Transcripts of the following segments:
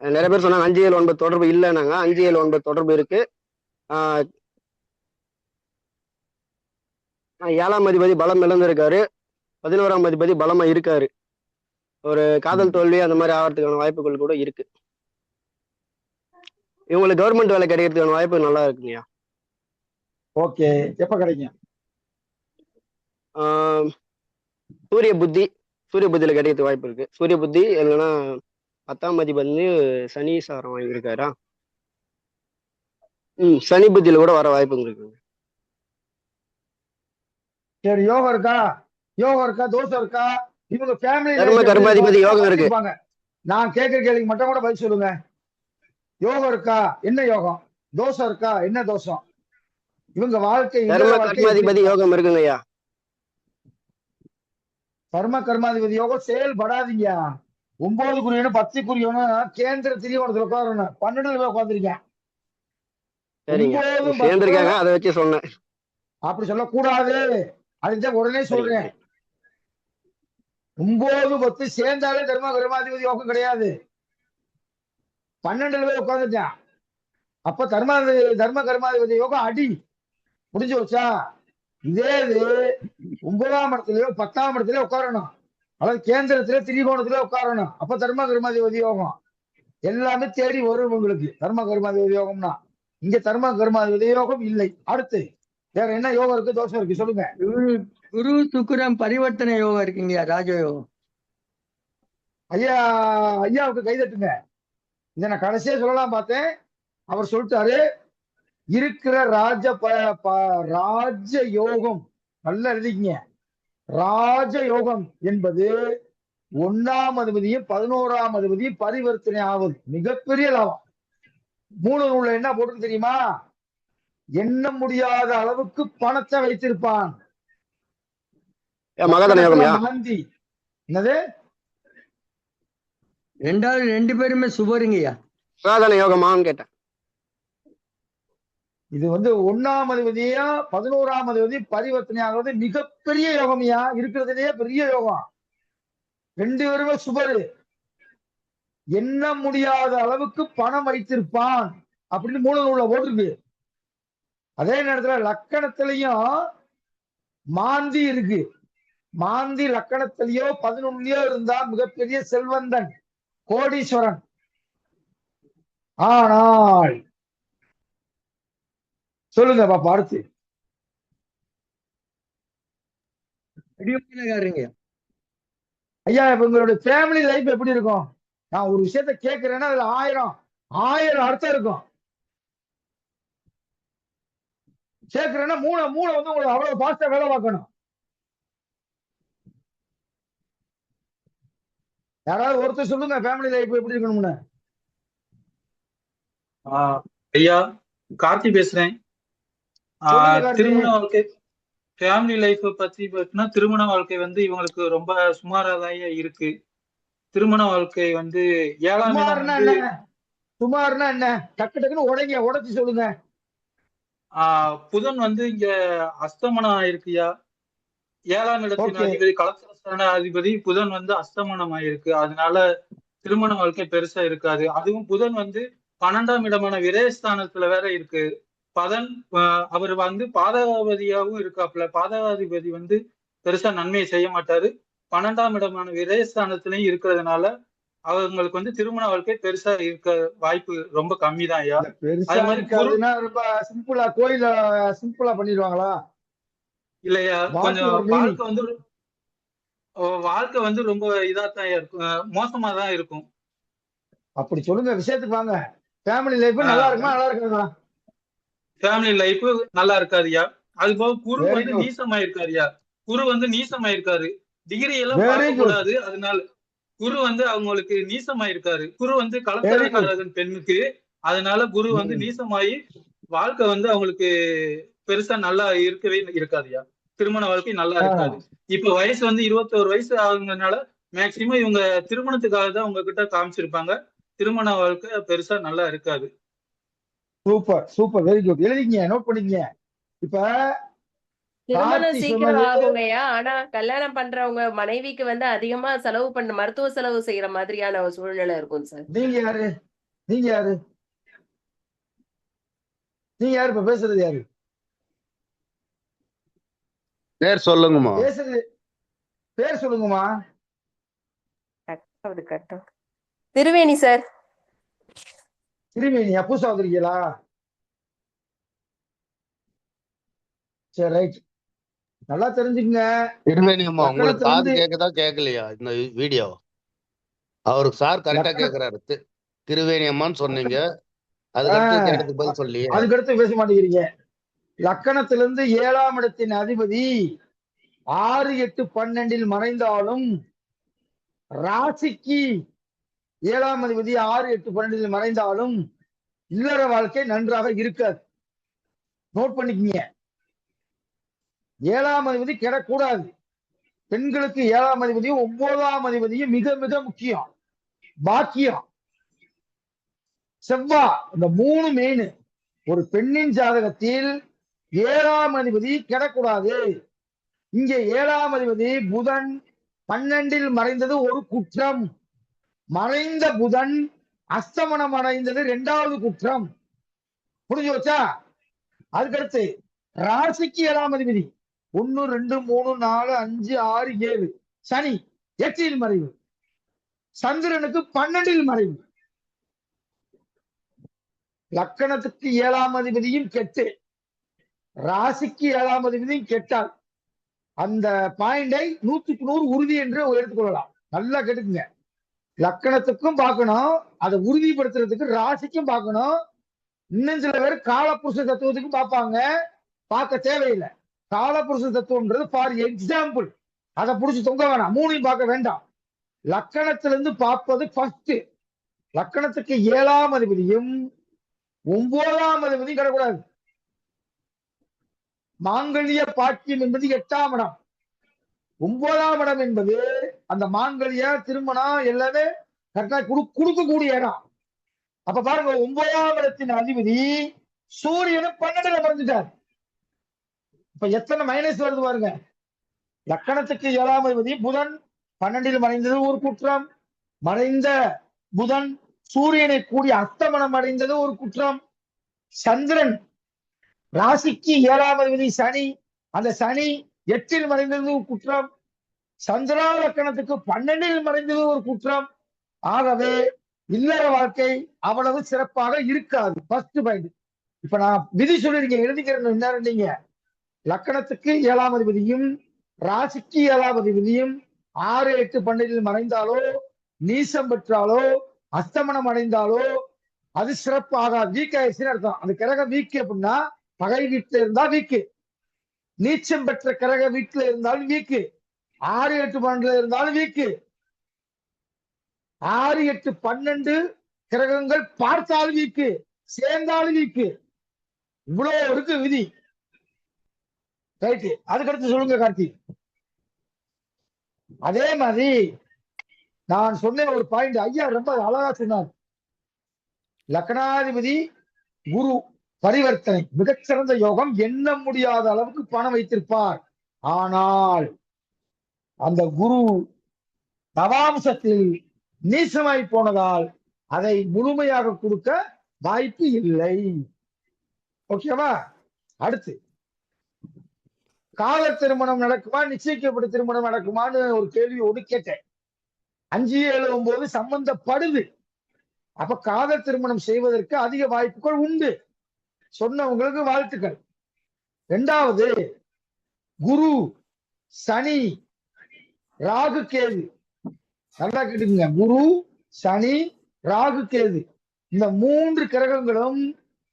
நிறைய பேர் சொன்னாங்க 5-7-9 தொடர்பு இல்லைன்னாங்க. 5-7-9 தொடர்பு இருக்கு. 7ஆம் அதிபதி பலம் இழந்திருக்காரு. 11ஆம் அதிபதி பலமா இருக்காரு. ஒரு காதல் தோல்வி அந்த மாதிரி ஆகிறதுக்கான வாய்ப்புகள் கூட இருக்கு. இவங்களுக்கு கவர்மெண்ட் வேலை கிடைக்கிறதுக்கான வாய்ப்பு நல்லா இருக்குங்கய்யா. ஓகே, எப்ப கிடைக்கும்? சூரிய புத்தியில கிடைக்கிறதுக்கு வாய்ப்பு இருக்கு. சூரிய புத்தி இல்லைன்னா 10ஆம் அதிபதி சனி சாரம் வாங்கியிருக்காரா. சனி புத்தியில கூட வர வாய்ப்புங்க இருக்குங்க. சரி, யோகம் இருக்கா? தோஷம் இருக்கா? இவங்க ஃபேமிலி தர்ம கர்மாதிபதி யோகம் இருக்கு. நான் கேட்கிற கேள்விக்கு மட்டும் கூட பதில் சொல்லுங்க. யோகம் இருக்கா? என்ன யோகம்? தோஷம் இருக்கா? என்ன தோஷம்? இவங்க வாழ்க்கை தர்ம கர்மாதிபதி யோகம் இருக்குங்கய்யா. கர்ம கர்மாதிபதி யோகம் செயல்படாதீங்க. 9 10 கேந்திர திரிகோணத்துல உட்காரணும். 12 போய் உட்காந்துருக்கேன். சேர்ந்திருக்காங்க, அதை வச்சு சொன்னேன். அப்படி சொல்லக்கூடாது. அதுதான் உடனே சொல்றேன். 9 10 சேர்ந்தாலே தர்ம கர்மாதிபதி யோகம் கிடையாது. 12 போய் உட்காந்துட்டான். அப்ப தர்ம கர்மாதிபதி யோகம் அடி முடிஞ்சு வச்சா. இதே இது 9ஆம் இடத்துலயோ 10ஆம் இடத்துலயோ உட்காரணும். அதாவது கேந்திரத்துல திரிகோணத்துல உட்காரணும். அப்ப தர்ம கர்மாதிபதி யோகம் எல்லாமே தேடி வரும் உங்களுக்கு. தர்ம கர்மாதிபதி யோகம்னா இங்க தர்ம கர்மாதிபதி யோகம் இல்லை. அடுத்து வேற என்ன யோகம் இருக்கு, தோஷம் இருக்கு சொல்லுங்க. குரு சுக்கிரன் பரிவர்த்தனை யோகம் இருக்குங்கய்யா, ராஜயோகம். ஐயாவுக்கு கைதட்டுங்க. இதை நான் கடைசியா சொல்லலாம் பார்த்தேன், அவர் சொல்லிட்டாரு. இருக்கிற ராஜ யோகம் நல்லா எழுதிக்கங்க. ராஜ யோகம் என்பது 1ஆம் அதிபதியும் 11ஆம் அதிபதியும் பரிவர்த்தனை ஆவது மிகப்பெரிய லாபம். மூல நூல்ல என்ன போட்டு தெரியுமா? எண்ண முடியாத அளவுக்கு பணத்தை வைத்திருப்பான். மாந்தி என்னது? ரெண்டு பேருமே சுபருங்கய்யா. யோகமான்னு கேட்டேன். இது 1ஆம் அதிபதியா 11ஆம் அதிபதி பரிவர்த்தனை ஆகிறது மிகப்பெரிய யோகம்யா. இருக்கிறதுலயே பெரிய யோகம். 2 பேருமே சுபரு. எண்ண முடியாத அளவுக்கு பணம் வைத்திருப்பான் அப்படின்னு மூல நூல்ல போட்டிருக்கு. அதே நேரத்துல லக்கணத்திலையும் மாந்தி இருக்கு. மாந்தி லக்கணத்திலேயோ 11லயோ இருந்தா மிகப்பெரிய செல்வந்தன், கோடீஸ்வரன். ஆனால் சொல்லுங்க பாப்பா அடுத்து. ஐயா, இப்ப உங்களுடைய ஃபேமிலி லைஃப் எப்படி இருக்கும்? நான் ஒரு விஷயத்த கேட்கிறேன்னா அதுல ஆயிரம் அர்த்தம் இருக்கும். கேட்கிறேன்னா மூளை உங்களுக்கு அவ்வளவு பாஸ்டா வேலை பார்க்கணும். யாராவது ஒருத்தர் சொல்லுங்க ஃபேமிலி லைஃப் எப்படி இருக்கணும்னு. ஐயா, கார்த்தி பேசுறேன். திருமண வாழ்க்கை ஃபேமிலி லைஃப் பத்தி பார்த்தீங்கன்னா, திருமண வாழ்க்கை இவங்களுக்கு ரொம்ப சுமாராதான் இருக்கு. திருமண வாழ்க்கை 7ஆம் சுமார்னா என்ன? டக்குன்னு உடைச்சு சொல்லுங்க. புதன் இங்க அஸ்தமனம் ஆயிருக்குயா. 7ஆம் இடத்தின் அதிபதி கலத்திரஸ்தான அதிபதி புதன் அஸ்தமனம் ஆயிருக்கு. அதனால திருமண வாழ்க்கை பெருசா இருக்காது. அதுவும் புதன் 12ஆம் இடமான விரயஸ்தானத்துல வேற இருக்கு. அவர் பாதகாதிபதியாகவும் இருக்காப்புல. பாதகாதிபதி பெருசா நன்மையை செய்ய மாட்டாரு. 12ஆம் இடமான விரயஸ்தானத்திலையும் இருக்கிறதுனால அவங்களுக்கு திருமண வாழ்க்கை பெருசா இருக்க வாய்ப்பு ரொம்ப கம்மி தான் ஐயா. அது மாதிரி ரொம்ப சிம்பிளா கோயில சிம்பிளா பண்ணிடுவாங்களா? இல்லையா, கொஞ்சம் வாழ்க்கை ரொம்ப இதாத்தான் இருக்கும், மோசமா தான் இருக்கும். அப்படி சொல்லுங்க, விஷயத்துக்கு வாங்க. ஃபேமிலி லைஃப் நல்லா இருக்குமா நல்லா இருக்காதா? ஃபேமிலி லைஃப் நல்லா இருக்காதுயா. அது போக குரு நீசமாயிருக்காருயா. குரு நீசமாயிருக்காரு. டிகிரி எல்லாம் பார்க்க கூடாது. அதனால குரு அவங்களுக்கு நீசமாயிருக்காரு. குரு கலத்திரக்காரகன் பெண்ணுக்கு. அதனால குரு நீசமாயி வாழ்க்கை அவங்களுக்கு பெருசா நல்லா இருக்கவே இருக்காதுயா. திருமண வாழ்க்கை நல்லா இருக்காது. இப்ப வயசு 21 வயசு ஆகுங்கனால மேக்சிமம் இவங்க திருமணத்துக்காக தான் உங்ககிட்ட காமிச்சிருப்பாங்க. திருமண வாழ்க்கை பெருசா நல்லா இருக்காது. Super very good. எழுதிங்க, நோட் பண்ணிக்கங்க. இப்ப திருமணம் சீக்கிரம் ஆகுங்கய்யா. ஆனா கல்யாணம் பண்றவங்க மனைவிக்கு அதிகமா செலவு மருத்துவ செலவு செய்யற மாதிரியான சூழ்நிலை இருக்கும் சார். நீங்க யாரு? நீங்க யாரு? நீங்க யாரு இப்ப பேசுறது? யாரு பேர் சொல்லுங்கம்மா. பேசுறது? பேர் சொல்லுங்கம்மா. கட்டும் திருவேணி சார். திருமேனியா? புதுசா வந்திருக்கீங்களா? சரி, ரைட். நல்லா தெரிஞ்சுக்கங்க. திருவேணி அம்மா, உங்களுக்கு லக்கணத்துல காது இருந்து கேக்குதா கேட்கலையா இந்த வீடியோ? அவருக்கு சார் கரெக்டா லக்கண கேக்குறாரு. திருவேணி அம்மான்னு சொன்னீங்க, அதுக்கடுத்து கேட்டதுக்கு பதில் சொல்லியே. அதுக்கடுத்து பேச மாட்டேங்கிறீங்க. லக்கணத்திலிருந்து 7ஆம் இடத்தின் அதிபதி 6, 8, 12 மறைந்தாலும் ராசிக்கு 7ஆம் அதிபதி 6, 8, 12 மறைந்தாலும் இல்லற வாழ்க்கை நன்றாக இருக்காது. நோட் பண்ணிக்கங்க. 7ஆம் அதிபதி கெடக்கூடாது. பெண்களுக்கு 7ஆம் அதிபதியும் 9ஆம் அதிபதியும் மிக மிக முக்கியம். பாக்கியம், செவ்வாய், இந்த 3 மெயின். ஒரு பெண்ணின் ஜாதகத்தில் 7ஆம் அதிபதி கெடக்கூடாது. இங்கே 7ஆம் அதிபதி புதன் 12 மறைந்தது ஒரு குற்றம். மறைந்த புதன் அஸ்தமனம் அடைந்தது 2வது குற்றம். புரிஞ்சு வச்சா? அதுக்கடுத்து ராசிக்கு 7ஆம் அதிபதி 1, 2, 3, 4, 5, 6, 7 சனி 8 மறைவு. சந்திரனுக்கு 12 மறைவு. லக்கணத்துக்கு 7ஆம் அதிபதியும் கெட்டு, ராசிக்கு 7ஆம் அதிபதியும் கெட்டால் அந்த பாயிண்டை 100க்கு 100 உறுதி என்று எடுத்துக்கொள்ளலாம். நல்லா கேட்டுக்குங்க. லக்கணத்துக்கும் பார்க்கணும், அதை உறுதிப்படுத்துறதுக்கு ராசிக்கும் பார்க்கணும். இன்னும் சில பேர் காலப்புருஷ தத்துவத்துக்கும் பார்ப்பாங்க. பார்க்க தேவையில்லை. காலப்புருஷ தத்துவம்ன்றது ஃபார் எக்ஸாம்பிள். அதை புடிச்சு தொங்க வேணாம். 3ஐயும் பார்க்க வேண்டாம். லக்கணத்திலிருந்து பார்ப்பது ஃபர்ஸ்ட். லக்கணத்துக்கு 7ஆம் அதிபதியும் 9ஆம் அதிபதியும் கிடக்கூடாது. மாங்கல்ய பாக்கியம் என்பது 8ஆம் இடம். 9ஆம் இடம் என்பது அந்த மாங்கல்ய திருமணம் எல்லாமே கரெக்டா கொடுக்கக்கூடிய இடம். அப்ப பாருங்க, 9ஆம் இடத்தின் அதிபதி சூரியனும் 12ல மறைஞ்சிட்டார். இப்ப எத்தனை மைனஸ் வருது பாருங்க. லக்கணத்துக்கு 7ஆம் அதிபதி புதன் 12ல் மறைந்தது ஒரு குற்றம். மறைந்த புதன் சூரியனை கூடி அஸ்தமனம் அடைந்தது ஒரு குற்றம். சந்திரன் ராசிக்கு 7ஆம் அதிபதி சனி, அந்த சனி 8ல் மறைந்தது ஒரு குற்றம். சந்திரா லக்கணத்துக்கு 12ல் மறைந்தது ஒரு குற்றம். ஆகவே இல்லற வாழ்க்கை அவ்வளவு சிறப்பாக இருக்காது. First point. இப்ப நான் விதி சொல்லியிருக்கேன், எழுதிக்கிறேன். என்ன நீங்க லக்கணத்துக்கு 7ஆம் அதிபதியும் ராசிக்கு 7ஆம் அதிபதியும் 6, 8, 12ல் மறைந்தாலோ, நீசம் பெற்றாலோ, அஸ்தமனம் அடைந்தாலோ அது சிறப்பாக வீக் ஆயிடுச்சுன்னு அர்த்தம். அந்த கிரகம் வீக்கு அப்படின்னா பகை வீட்டுல இருந்தா வீக்கு, நீச்சம் பெற்ற கிரக வீட்டுல இருந்தாலும் வீக்கு, 6, 8, 12ல இருந்தாலும் வீக்கு. 6, 8, 12 கிரகங்கள் பார்த்தாலும் வீக்கு, சேர்ந்தாலும் வீக்கு. இவ்வளவு இருக்கு விதி. ரைட்டு. அதுக்கடுத்து சொல்லுங்க கார்த்தி. அதே மாதிரி நான் சொன்ன ஒரு பாயிண்ட் ஐயா ரொம்ப அழகா சொன்னார். லக்னாதிபதி குரு பரிவர்த்தனை மிகச்சிறந்த யோகம். எண்ண முடியாத அளவுக்கு பணம் வைத்திருப்பார். ஆனால் அந்த குரு நவாம்சத்தில் நீசமாய் போனதால் அதை முழுமையாக கொடுக்க வாய்ப்பு இல்லை. ஓகேவா? அடுத்து கால திருமணம் நடக்குமா, நிச்சயிக்கப்பட்ட திருமணம் நடக்குமான்னு ஒரு கேள்வியோடு கேட்டேன். 5, 7, 9 சம்பந்தப்படுது. அப்ப காதல் திருமணம் செய்வதற்கு அதிக வாய்ப்புகள் உண்டு. சொன்னவங்களுக்கு வாழ்த்துக்கள். 2வது குரு சனி ராகு கேது. நல்லா கேட்டுக்குங்க. குரு சனி ராகு கேது இந்த 3 கிரகங்களும்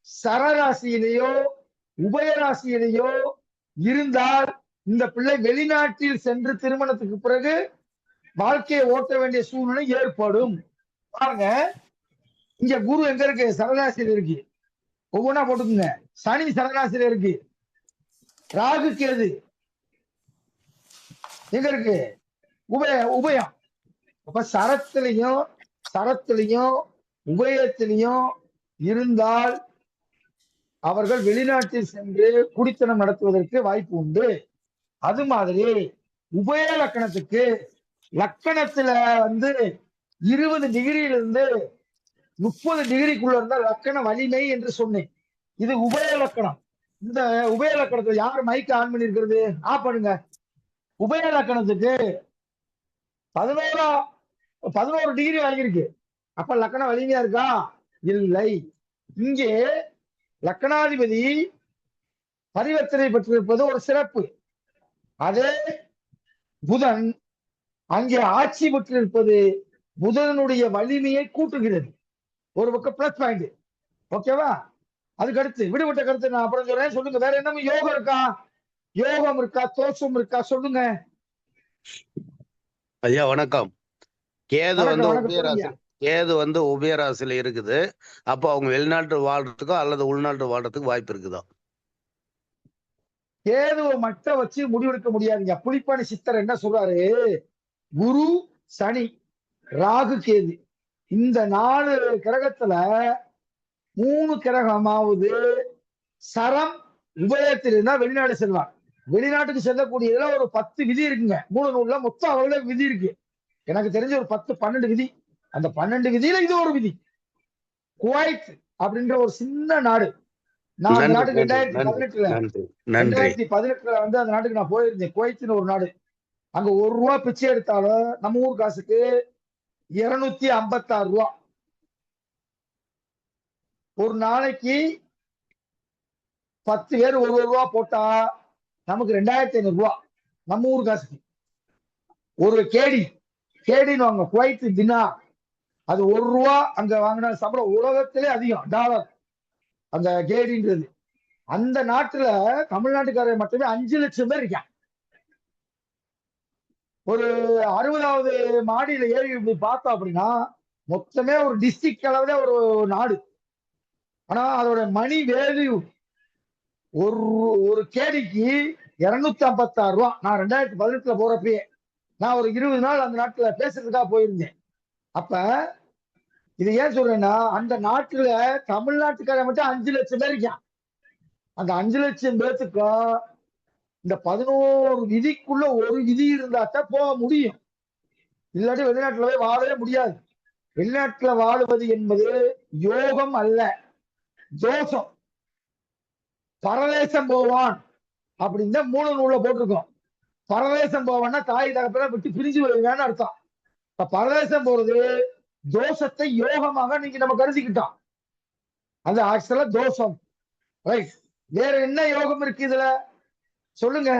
சரராசியிலேயோ உபயராசியிலேயோ இருந்தால் இந்த பிள்ளை வெளிநாட்டில் சென்று திருமணத்துக்கு பிறகு வாழ்க்கையை ஓட்ட வேண்டிய சூழ்நிலை ஏற்படும். பாருங்க, இங்க குரு எங்க இருக்கு? சரராசியில இருக்கு. ஒவ்வொன்னா போட்டுக்குங்க. சனி சரராசியில இருக்கு. ராகு கேது எங்க இருக்கு? உபயம். அப்ப சரத்திலையும் உபயத்திலையும் இருந்தால் அவர்கள் வெளிநாட்டில் சென்று குடித்தனம் நடத்துவதற்கு வாய்ப்பு உண்டு. அது மாதிரி உபய லக்கணத்துக்கு லக்கணத்துல 20 டிகிரியிலிருந்து 30 டிகிரிக்குள்ள இருந்தா லக்கண வலிமை என்று சொன்னேன். இது உபய லக்கணம். இந்த உபய லக்கணத்துல யார் மைக் ஆன் பண்ணி இருக்கிறது? ஆஃப் பண்ணுங்க. உபய லக்கணத்துக்கு 11 டிகிரி வாங்கியிருக்கு. அப்ப லக்கண வலிமையா இருக்கா? இல்லை. இங்கே லக்கணாதிபதி பரிவர்த்தனை பெற்றிருப்பது ஒரு சிறப்பு. அதே புதன் அங்கே ஆட்சி பெற்றிருப்பது புதனுடைய வலிமையை கூட்டுகிறது. ஒரு பக்கம் பிளஸ் பாயிண்ட். ஓகேவா? அதுக்கு அடுத்து விடுபட்ட கருத்து நான் அப்புறம் சொல்றேன். சொல்லுங்க, வேற என்ன யோகம் இருக்கா? யோகம் இருக்கா? தோஷம் இருக்கா? சொல்லுங்க ஐயா வணக்கம். கேது வந்து வணக்கம் உபயராசி, சொல்லுங்க. கேது வந்து உபயராசியில இருக்குது. அப்போ அவங்க வெளிநாட்டு வாழ்றதுக்கோ அல்லது உள்நாட்டு வாழ்றதுக்கு வாய்ப்பு இருக்குதா? கேதுவை மட்டும் வச்சு முடிவெடுக்க முடியாதுங்க. புலிப்பாணி சித்தர் என்ன சொல்றாரு? குரு, சனி, ராகு, கேது இந்த 4 கிரகத்துல 3 கிரகமாவது சரம் உபயத்தில் இருந்தா வெளிநாடு செல்வான். வெளிநாட்டுக்கு செல்லக்கூடியதுல ஒரு 10 விதி இருக்குங்க. 3 நூல்ல மொத்தம் அவ்வளவு விதி இருக்கு. எனக்கு தெரிஞ்ச ஒரு 10-12 விதி. அந்த 12 விதியில இது ஒரு விதி. குவைத் அப்படின்ற ஒரு சின்ன நாடு. நான் அந்த நாட்டுக்கு 2018ல வந்து அந்த நாட்டுக்கு நான் போயிருந்தேன். குவைத்னு ஒரு நாடு. அங்க ₹1 பிச்சை எடுத்தாலும் நம்ம ஊர் காசுக்கு 256 ரூபா. ஒரு நாளைக்கு 10 பேர் ₹1 போட்டா நமக்கு 2500 ரூபா நம்ம ஊர் காசுக்கு. ஒரு கேடின்னு வாங்க, குவைத் தினார். அது ₹1 அங்க வாங்கின சம்பளம் உலகத்திலே அதிகம். டாலர் அந்த கேடின்றது. அந்த நாட்டுல தமிழ்நாட்டுக்காரர் மட்டுமே 5 லட்சம் பேர் இருக்கான். ஒரு 60வது மாடியில ஏறி இப்படி பார்த்தோம் அப்படின்னா மொத்தமே ஒரு டிஸ்ட்ரிக்ட் அளவுல ஒரு நாடு. ஆனா அதோட மணி வேல்யூ ஒரு கேடிக்கு 256 ரூபா. நான் 2018ல போறப்பயே நான் ஒரு 20 நாள் அந்த நாட்டுல பேசுறதுக்காக போயிருந்தேன். அப்ப இது ஏன் சொல்றேன்னா, அந்த நாட்டுல தமிழ்நாட்டுக்காரன் மட்டும் 5 லட்சம் பேர் இருக்கான். அந்த 5 லட்சம் பேர்த்துக்கும் இந்த 11 விதிக்குள்ள ஒரு விதி இருந்தா தான் போக முடியும். இல்லாட்டி வெளிநாட்டுல போய் வாழவே முடியாது. வெளிநாட்டுல வாழுவது என்பது யோகம் அல்ல, தோஷம். பரதேசம் போவான் அப்படின்னு தான் 3 நூல்ல போட்டிருக்கோம். பரதேசம் போவான்னா தாய் தகப்பெல்லாம் விட்டு பிரிஞ்சு வருவேன்னு அர்த்தம். இப்ப பரதேசம் போறது தோஷத்தை யோகமாக நீங்க நம்ம கருதிக்கிட்டோம். அது ஆக்சுவலா தோஷம். ரைட். வேற என்ன யோகம் இருக்கு இதுல? சொல்லுங்க.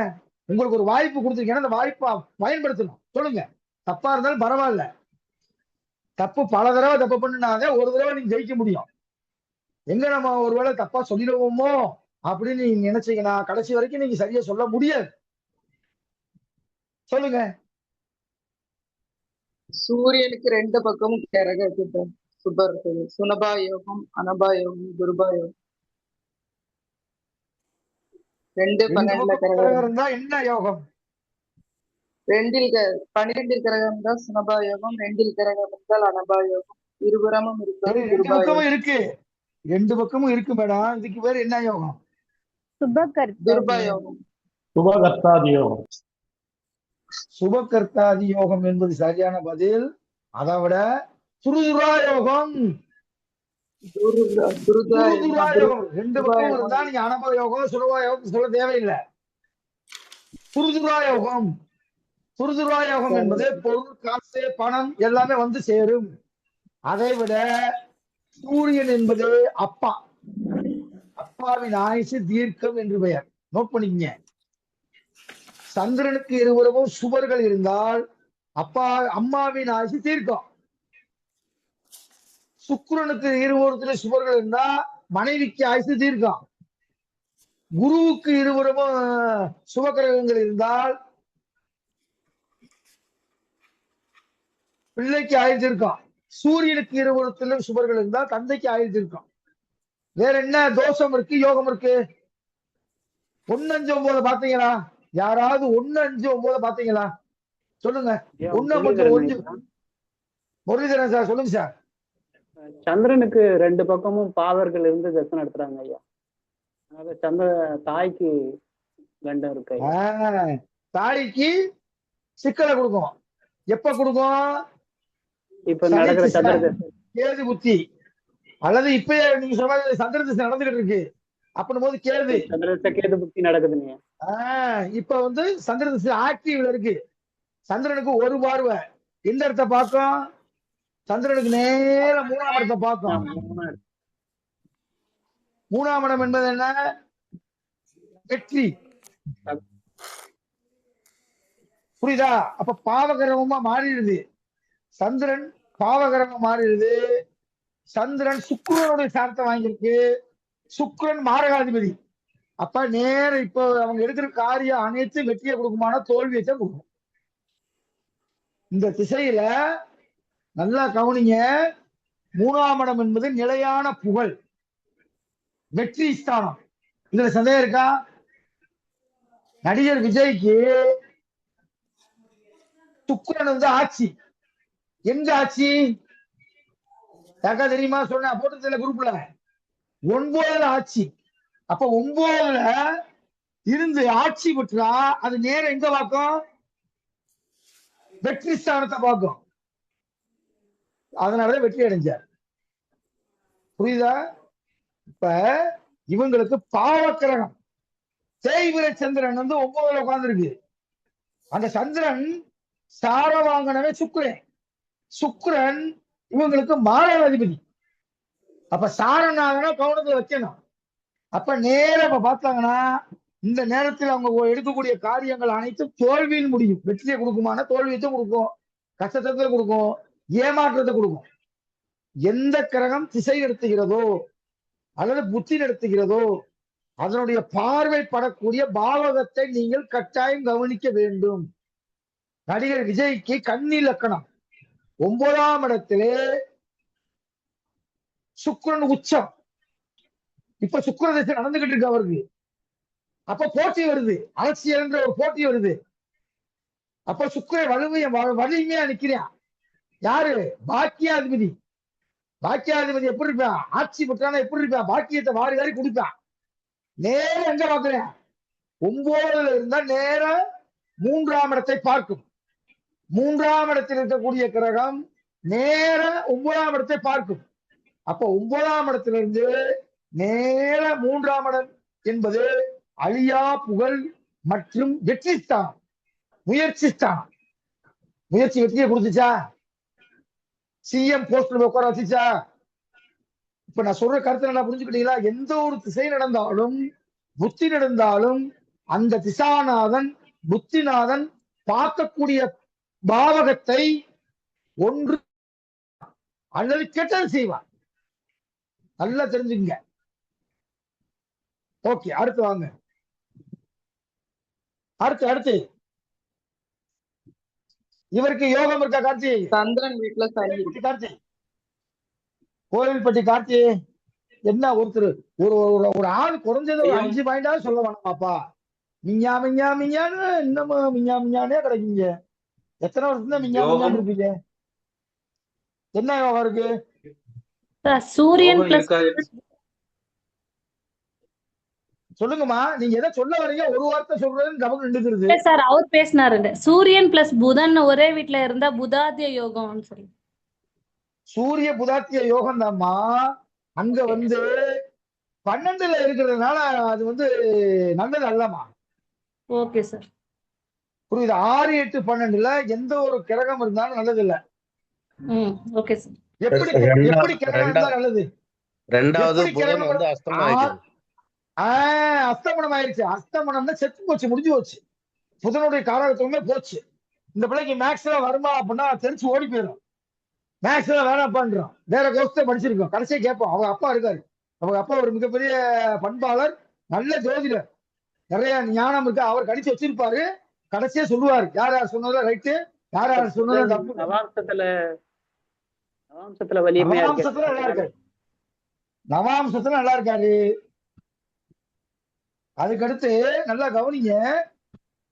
உங்களுக்கு ஒரு வாய்ப்பு கொடுத்துருக்கீங்கன்னா அந்த வாய்ப்பை பயன்படுத்தணும். சொல்லுங்க. தப்பா இருந்தாலும் பரவாயில்ல. தப்பு பல தடவை தப்பு பண்ணினாங்க, ஒரு தடவை நீங்க ஜெயிக்க முடியும். எங்க நம்ம ஒருவேளை தப்பா சொல்லிடுவோமோ அப்படின்னு நீங்க நினைச்சீங்கன்னா கடைசி வரைக்கும் நீங்க சரியா சொல்ல முடியாது. சொல்லுங்க. சூரியனுக்கு 2 பக்கமும் கிரகம் சுபர் இருக்குது. சுனபா யோகம், அனபா யோகம், துருபா யோகம். 2 12 கிரகம் இருந்தா என்ன யோகம்? 2 12 கிரகம் தான் சுனபா யோகம், 2 கிரகம் இருந்தால் அனபா யோகம். இருபுறமும் இருப்பது 2 பக்கமும் இருக்கு. 2 பக்கமும் இருக்கு மேடம். இதுக்கு பேர் என்ன யோகம்? துருபா யோகம். சுபகர்த்தாதி யோகம். சுபகர்த்தாதி யோகம் என்பது சரியான பதில். அதை விட துருதுரா யோகம். 2 பக்கம் இருந்தா நீங்க அனப யோகம் சுலபா யோகம் சொல்ல தேவையில்லை. துருதுரா யோகம். துருதுரா யோகம் என்பது பொருள், காசு, பணம் எல்லாமே வந்து சேரும். அதை விட சூரியன் என்பது அப்பா. அப்பாவின் ஆயுசு தீர்க்கம் என்று பெயர். நோட் பண்ணிக்கங்க. சந்திரனுக்கு இருபுறமும் சுவர்கள் இருந்தால் அம்மாவின் ஆயுசு தீர்க்கம். சுக்கிரனுக்கு இருபுறத்துல சுவர்கள் இருந்தா மனைவிக்கு ஆயுசு தீர்க்கம். குருவுக்கு இருபுறமும் சுபகிரகங்கள் இருந்தால் பிள்ளைக்கு ஆயுள் தீர்க்கம். சூரியனுக்கு இருபுறத்திலும் சுவர்கள் இருந்தால் தந்தைக்கு ஆயுள் தீர்க்கம். வேற என்ன தோஷம் இருக்கு, யோகம் இருக்கு? 1-5-9 பாத்தீங்களா? யாராவது 1-5-9 பாத்தீங்களா? சொல்லுங்க. 1-5-1 முரளிதரன் சார் சொல்லுங்க சார். சந்திரனுக்கு 2 பக்கமும் பாவர்கள் இருந்து தசை நடத்துறாங்க ஐயா. அதனால தாய்க்கு கண்டம் இருக்கு. தாய்க்கு சிக்கலை கொடுக்கும். எப்ப கொடுக்கும்? இப்ப நடக்கிற சந்திர கேது புத்தி. அல்லது இப்ப நீங்க சொன்ன மாதிரி சந்திர திசை நடந்துகிட்டு இருக்கு அப்படின்னும் போது கேது சந்திர கேது புக்தி நடக்குதுங்க. இப்ப வந்து சந்திர திசை ஆக்டிவ்ல இருக்கு. சந்திரனுக்கு ஒரு பார்வை எந்த இடத்த பார்க்கும்? சந்திரனுக்கு நேர 3ஆம் இடத்தை பார்க்கும். 3ஆம் இடம் என்பது என்ன? வெற்றி. புரியுதா? அப்ப பாவகிரகமா மாறிடுது. சந்திரன் பாவகிரகம் மாறிடுது. சந்திரன் சுக்கிரனுடைய சாரத்தை வாங்கியிருக்கு. சுக்கிரன் மாரகாதிபதி. அப்ப நேர இப்ப அவங்க எடுக்கிற காரியம் அனைத்து வெற்றியை கொடுக்குமான தோல்வியை தான் கொடுக்கும். இந்த திசையில நல்லா கவனிங்க. 3ஆம் இடம் என்பது நிலையான புகழ், வெற்றி ஸ்தானம். இதுல சந்தேகம் இருக்கா? நடிகர் விஜய்க்கு சுக்கிரன் வந்து ஆட்சி. எங்க ஆட்சி? யாக்கா தெரியுமா? சொன்ன போட்டு குரூப்ல 9 ஆட்சி. அப்ப 9ல இருந்து ஆட்சி பெற்றா அது நேரம் எங்க பார்க்கும்? வெற்றி ஸ்தானத்தை பார்க்கும். அதனாலதான் வெற்றி அடைஞ்சார். புரியுதா? இப்ப இவங்களுக்கு பாவக்கிரகம் தேய்விர சந்திரன் வந்து 9ல உட்கார்ந்துருக்கு. அந்த சந்திரன் சார வாங்கினவே சுக்கிரன். சுக்கிரன் இவங்களுக்கு மாரகாதிபதி. அப்ப சாரநாதனா கவனத்துல வைக்கணும். அப்ப நேரம் இப்ப பார்த்தாங்கன்னா இந்த நேரத்தில் அவங்க எடுக்கக்கூடிய காரியங்கள் அனைத்தும் தோல்வியில் முடியும். வெற்றியை கொடுக்குமான தோல்வியத்தை கொடுக்கும், கஷ்டத்தை கொடுக்கும், ஏமாற்றத்தை கொடுக்கும். எந்த கிரகம் திசை நடத்துகிறதோ அல்லது புத்தி நடத்துகிறதோ அதனுடைய பார்வைப்படக்கூடிய பாவகத்தை நீங்கள் கட்டாயம் கவனிக்க வேண்டும். நடிகர் விஜய்க்கு கன்னி லக்கணம் 9ஆம் இடத்திலே சுக்கிரன் உச்சம். இப்ப சுக்கிர திசை நடந்துகிட்டு இருக்கு அவருக்கு. அப்ப போட்டி வருது, அரசியல் என்ற ஒரு போட்டி வருது. அப்ப சுக்கிரன் வலிமையா நிக்கிறான். யாரு? பாக்கியாதிபதி. பாக்கியாதிபதி எப்படி இருப்பான்? ஆட்சி பெற்றான எப்படி இருப்பான்? பாக்கியத்தை வாரி வாரி குடிப்பான். நேரம் எங்க பாக்குறேன்? 9ல இருந்தா நேரம் 3ஆம் இடத்தை பார்க்கும். 3ஆம் இடத்தில் இருக்கக்கூடிய கிரகம் நேர 9ஆம் இடத்தை பார்க்கும். அப்ப 9ஆம் இடத்திலிருந்து நேர 3ஆம் இடம் என்பது அழியா புகழ் மற்றும் வெற்றி ஸ்தானம், முயற்சி ஸ்தானம். முயற்சி வெற்றியை கொடுத்துச்சா? சிஎம் போஸ்ட்ல உட்கார வச்சுச்சா? இப்ப நான் சொல்ற கருத்து நல்லா புரிஞ்சுக்கிட்டீங்களா? எந்த ஒரு திசை நடந்தாலும் புத்தி நடந்தாலும் அந்த திசாநாதன் புத்திநாதன் பார்க்கக்கூடிய பாவகத்தை ஒன்று அல்லது கெட்டது செய்வார். நல்லா தெரிஞ்சுங்க. ஓகே, அடுத்து வாங்க. அடுத்து இவருக்கு யோகம் இருக்கா? கார்த்தி சந்திரன் வீட்டுல சனி. கார்த்தி கோவில்பட்டி கார்த்தி என்ன ஒருத்தர் ஒரு ஆள் குறைஞ்சது ஒரு 5 பாயிண்டாவது சொல்ல வேணாமாப்பா? மிஞ்சா மிஞ்சான்னு இன்னமும் மிஞ்சானே கிடைக்குங்க. எத்தனை வருஷம் தான் மிஞ்சான்னு இருப்பீங்க? என்ன யோகம் இருக்கு? சூரியன் பிளஸ் சொல்லுங்கம்மா, நீங்க எதை சொல்ல வரீங்க? ஒரு வார்த்தை சொல்றதுன்னு டபுள் நின்றுக்கிறது. சார் அவர் பேசினாரு. சூரியன் பிளஸ் புதன் ஒரே வீட்டுல இருந்தா புதாத்திய யோகம்னு சொல்லி. சூரிய புதாத்திய யோகம் தான்மா. அங்க வந்து 12ல இருக்கிறதுனால அது வந்து நல்லது அல்லமா. ஓகே சார், புரியுது? 6, 8, 12ல எந்த ஒரு கிரகம் இருந்தாலும் நல்லது இல்ல. Okay sir. எப்படி கிரகம் இருந்தா நல்லது? ரெண்டாவது புதன் வந்து அஸ்தமனம் ஆயிடுச்சு. அஸ்தமனம்னா செத்து போச்சு, முடிஞ்சு போச்சு. புதனுடைய காரகத்துவமே போச்சு. இந்த பிள்ளைக்கு மேக்ஸ்ல வருமா அப்படின்னா தெரிச்சு ஓடி போயிடும். மேக்ஸ்ல வேணாம் பண்றோம், வேற கோர்ஸ் படிச்சிருக்கோம். கடைசியா கேட்போம், அவங்க அப்பா இருக்காரு. அவங்க அப்பா ஒரு மிகப்பெரிய பண்பாளர், நல்ல ஜோதிடர், நிறைய ஞானம் இருக்கு. அவர் கணிச்சு வச்சிருப்பாரு. கடைசியா சொல்லுவாரு யார் யார் சொன்னதுல ரைட்டு, யார் யார் சொன்னதுல தப்பு. நவாம்சத்துல வலிமையா இருக்காரு. நவாம்சத்துல நல்லா இருக்காரு. அதுக்கடுத்து நல்லா கவனிங்க.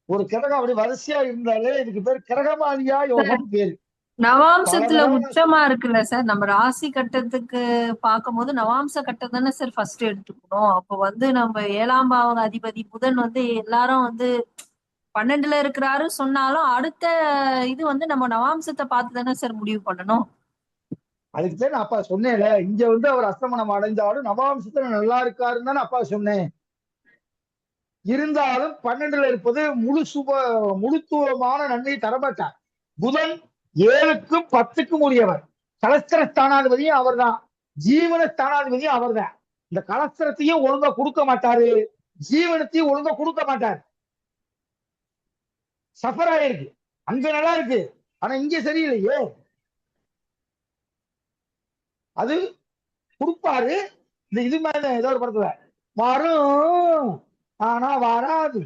ஒரு கிரகம் அப்படி வரிசையா இருந்தாலே இதுக்கு பேர் கிரகமாலியா யோகம் பேரு. நவாம்சத்துல உச்சமா இருக்குல்ல சார், நம்ம ராசி கட்டத்துக்கு பார்க்கும்போது நவாம்ச கட்டம் தானே சார் ஃபர்ஸ்ட் எடுத்துக்கணும். அப்போ வந்து நம்ம 7ஆம் பாவக அதிபதி புதன் வந்து எல்லாரும் வந்து 12ல இருக்கிறாரு சொன்னாலும் அடுத்த இது வந்து நம்ம நவாம்சத்தை பார்த்து தானே சார் முடிவு பண்ணணும். அதுக்குதான் நான் அப்பா சொன்னேன்ல, இங்க வந்து அவர் அஸ்தமனம் அடைந்தாலும் நவாம்சத்துல நல்லா இருக்காருன்னு தானே அப்பா சொன்னேன். இருந்தாலும் 12ல இருப்பது முழுத்துவமான நன்மையை தரமாட்டார். புதன் 7க்கும் 10க்கும் உரியவர். கலஸ்திர ஸ்தானாதிபதியும் அவர் தான், ஜீவன ஸ்தானாதிபதியும் அவர் தான். இந்த கலஸ்திரத்தையும் ஒழுங்கா கொடுக்க மாட்டாரு, ஜீவனத்தையும் ஒழுங்கா கொடுக்க மாட்டார். சஃபர் ஆயிருக்கு. அங்க நல்லா இருக்கு, ஆனா இங்க சரியில்லையே. அது கொடுப்பாரு. இந்த இது மாதிரி ஏதோ ஒரு படத்துல வரும் ஆனா வராது,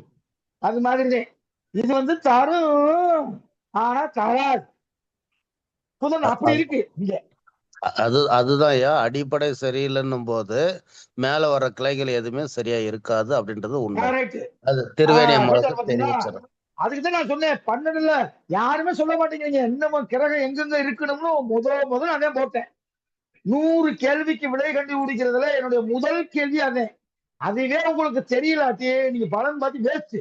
அது மாதிரிதான் இது வந்து தரும் ஆனா தராது. புதன் அப்படி இருக்கு இங்க. அதுதான் ஐயா, அடிப்படை சரியில்லைன்னும் போது மேல வர கிளைகள் எதுவுமே சரியா இருக்காது அப்படின்றது உண்மை. அது திருவேணி அம்மாவுக்கு தெரிவிச்சிடும். அதுக்குதான் நான் சொன்னேன் 12ல யாருமே சொல்ல மாட்டேங்கிறீங்க இன்னமும் கிரகம் எங்கெங்க இருக்கணும்னு முதல் அதே போட்டேன். 100 கேள்விக்கு விடை கண்டுபிடிக்கிறதுல என்னுடைய முதல் கேள்வி அதே. அதுவே உங்களுக்கு தெரியலாட்டி நீங்க பலன் பார்த்து வேஸ்ட்.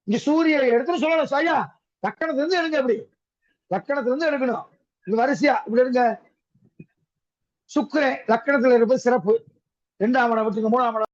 இங்க சூரிய எடுத்து சொல்லணும் சாயா, லக்கணத்துல இருந்து எடுங்க. அப்படி லக்கணத்துல இருந்து எடுக்கணும். இது வரிசையா இப்படி எடுங்க. சுக்கிரன் லக்கணத்துல இருப்பது சிறப்பு. 2ஆம் இடம் 3ஆம் இடம்